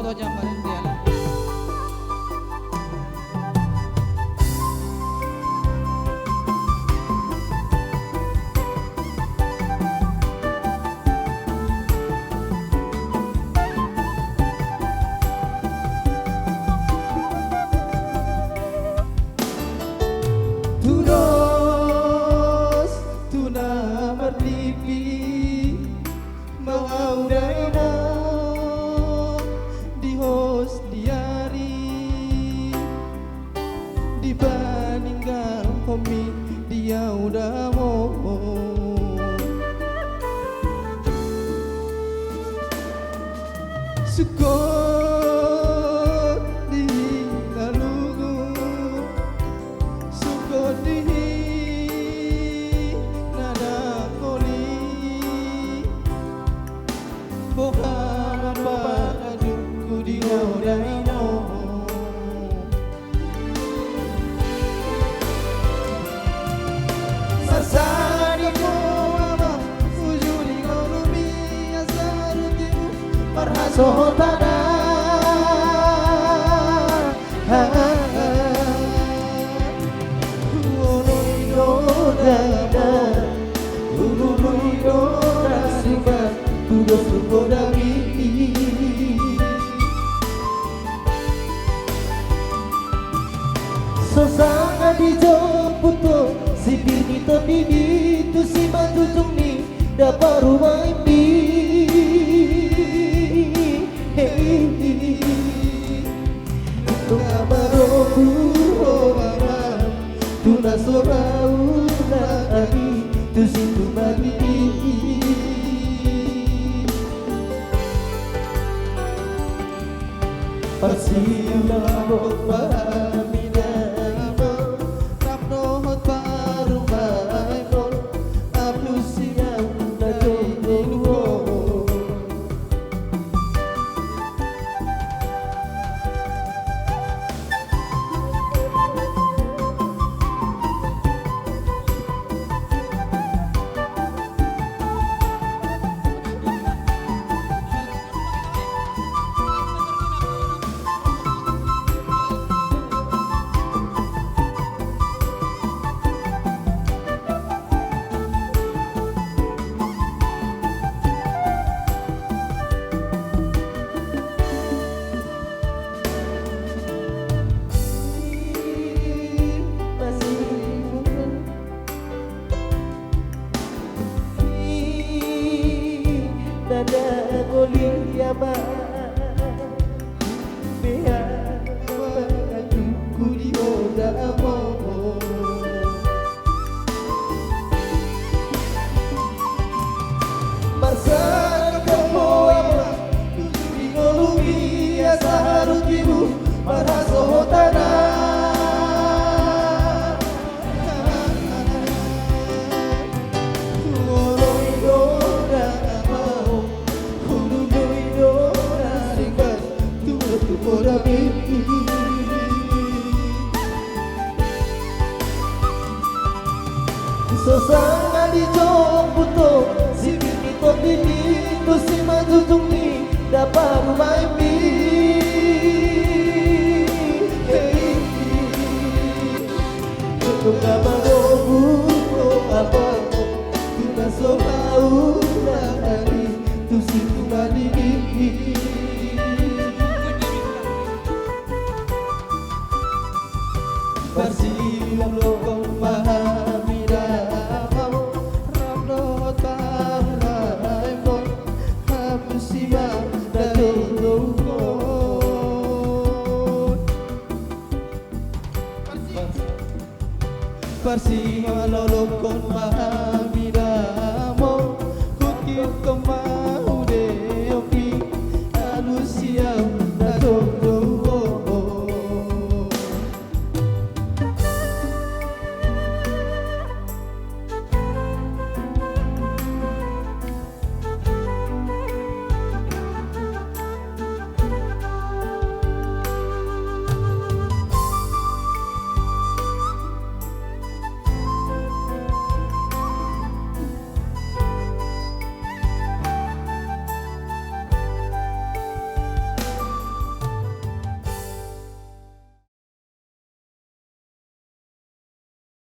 foto aja kemarin dia. Tudos tuna merlipi mengaudainya di hos diari dibandingkan komi dia udah mau sukot di lalugu sukot di nada koli boha apa adukku di odaino sasari mo ama ujuli gorumi asarutimu marhasotana Sosanga dijemput tuh si bini terdidi tu si manjujung ni dapat rumah ini itu amaroku oh mama tu nasorau na ani tu si tu mani pasti udah pahami Nada boleh ya